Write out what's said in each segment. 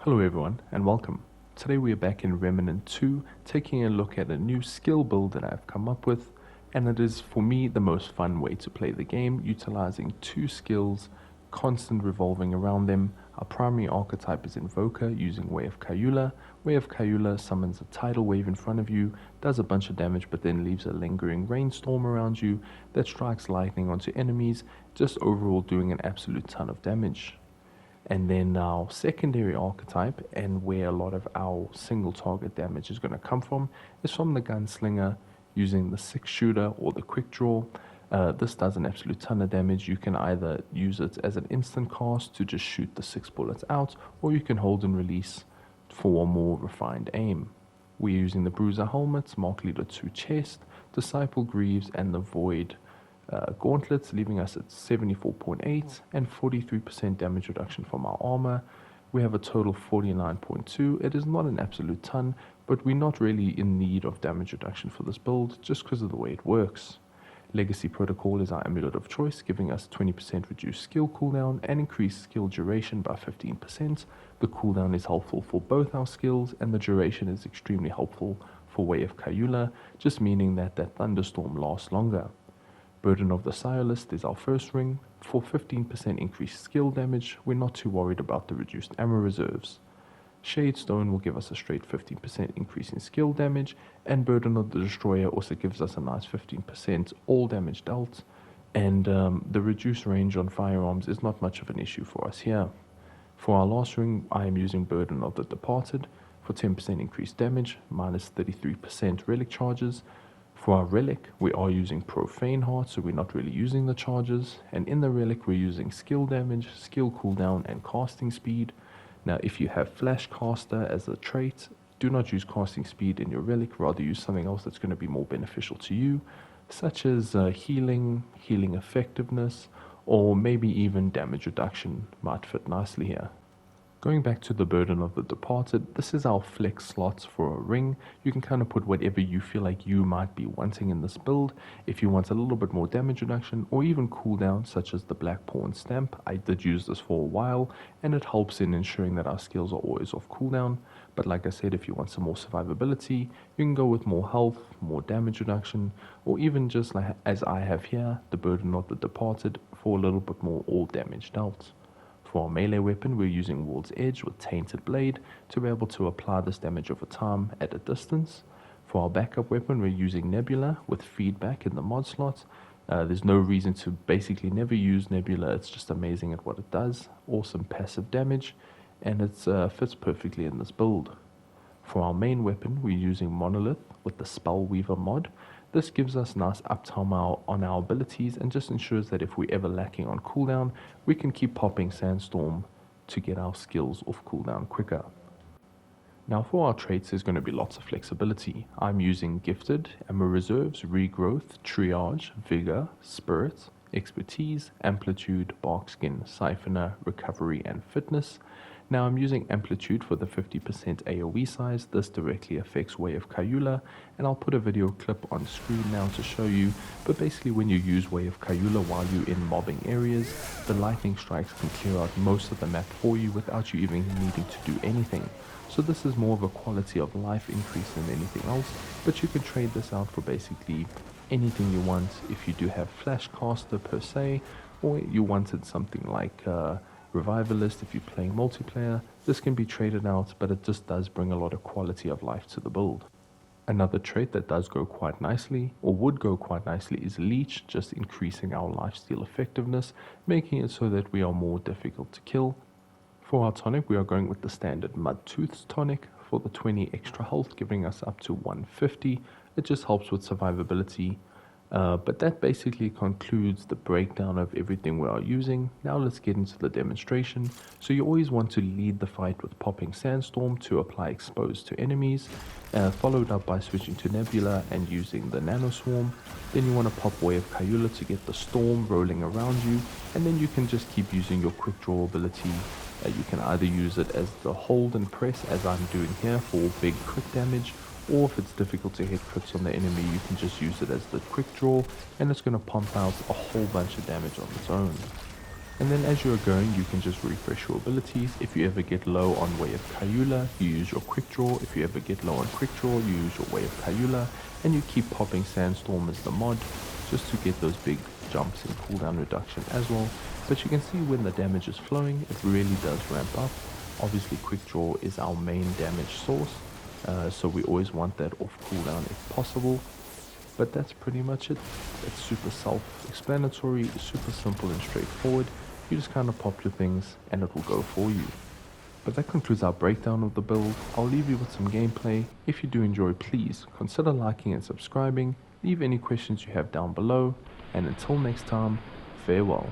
Hello everyone and welcome. Today we are back in Remnant 2 taking a look at a new skill build that I've come up with, and it is for me the most fun way to play the game, utilizing two skills, constant revolving around them. Our primary archetype is Invoker using Way of Kayula. Way of Kayula summons a tidal wave in front of you, does a bunch of damage but then leaves a lingering rainstorm around you that strikes lightning onto enemies, just overall doing an absolute ton of damage. And then our secondary archetype, and where a lot of our single target damage is going to come from, is from the gunslinger using the 6-shooter or the quick draw. This does an absolute ton of damage. You can either use it as an instant cast to just shoot the 6 bullets out, or you can hold and release for a more refined aim. We're using the Bruiser helmets, Mark Leader 2 chest, Disciple Greaves, and the Void gauntlets, leaving us at 74.8 and 43% damage reduction from our armor. We have a total of 49.2. It is not an absolute ton, but we're not really in need of damage reduction for this build just because of the way it works. Legacy Protocol is our amulet of choice, giving us 20% reduced skill cooldown and increased skill duration by 15%. The cooldown is helpful for both our skills, and the duration is extremely helpful for Way of Kayula, just meaning that thunderstorm lasts longer. Burden of the Sciolist is our first ring. For 15% increased skill damage, we're not too worried about the reduced ammo reserves. Shadestone will give us a straight 15% increase in skill damage, and Burden of the Destroyer also gives us a nice 15% all damage dealt, and the reduced range on firearms is not much of an issue for us here. For our last ring, I am using Burden of the Departed for 10% increased damage, minus 33% relic charges. For our relic, we are using Profane Heart, so we're not really using the charges. And in the relic, we're using skill damage, skill cooldown, and casting speed. Now, if you have Flash Caster as a trait, do not use casting speed in your relic, rather use something else that's going to be more beneficial to you, such as healing effectiveness, or maybe even damage reduction might fit nicely here. Going back to the Burden of the Departed, this is our flex slots for a ring. You can kind of put whatever you feel like you might be wanting in this build. If you want a little bit more damage reduction or even cooldown, such as the Black Pawn Stamp, I did use this for a while, and it helps in ensuring that our skills are always off cooldown. But like I said, if you want some more survivability, you can go with more health, more damage reduction, or even just like as I have here, the Burden of the Departed for a little bit more all damage dealt. For our melee weapon, we're using World's Edge with Tainted Blade to be able to apply this damage over time at a distance. For our backup weapon, we're using Nebula with Feedback in the mod slot. There's no reason to basically never use Nebula, it's just amazing at what it does. Awesome passive damage, and it fits perfectly in this build. For our main weapon, we're using Monolith with the Spellweaver mod. This gives us nice uptime on our abilities and just ensures that if we're ever lacking on cooldown, we can keep popping Sandstorm to get our skills off cooldown quicker. Now for our traits, there's going to be lots of flexibility. I'm using Gifted, Ammo Reserves, Regrowth, Triage, Vigor, Spirit, Expertise, Amplitude, Barkskin, Siphoner, Recovery, and Fitness. Now I'm using Amplitude for the 50% AoE size. This directly affects Way of Kayula, and I'll put a video clip on screen now to show you. But basically when you use Way of Kayula while you're in mobbing areas, the lightning strikes can clear out most of the map for you without you even needing to do anything. So this is more of a quality of life increase than anything else, but you can trade this out for basically anything you want. If you do have Flash Caster per se, or you wanted something like Revivalist if you're playing multiplayer, this can be traded out, but it just does bring a lot of quality of life to the build. Another trait that does go quite nicely, or would go quite nicely, is Leech, just increasing our lifesteal effectiveness, making it so that we are more difficult to kill. For our tonic, we are going with the standard Mudtooth's tonic for the 20 extra health, giving us up to 150. It just helps with survivability. But that basically concludes the breakdown of everything we are using. Now let's get into the demonstration. So you always want to lead the fight with popping Sandstorm to apply Exposed to enemies, followed up by switching to Nebula and using the Nano Swarm. Then you want to pop Way of Kayula to get the Storm rolling around you, and then you can just keep using your Quick Draw ability. You can either use it as the hold and press, as I'm doing here, for big crit damage, or if it's difficult to hit crits on the enemy, you can just use it as the quick draw, and it's going to pump out a whole bunch of damage on its own. And then as you're going, you can just refresh your abilities. If you ever get low on Way of Kayula, you use your quick draw. If you ever get low on quick draw, you use your Way of Kayula, and you keep popping Sandstorm as the mod just to get those big jumps and cooldown reduction as well. But you can see when the damage is flowing, it really does ramp up. Obviously quick draw is our main damage source, so we always want that off cooldown if possible. But that's pretty much it. It's super self-explanatory, super simple and straightforward. You just kind of pop your things and it will go for you. But that concludes our breakdown of the build. I'll leave you with some gameplay. If you do enjoy, please consider liking and subscribing. Leave any questions you have down below. And until next time, farewell.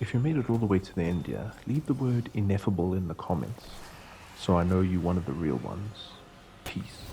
If you made it all the way to the end here, leave the word ineffable in the comments, so I know you're one of the real ones. Peace.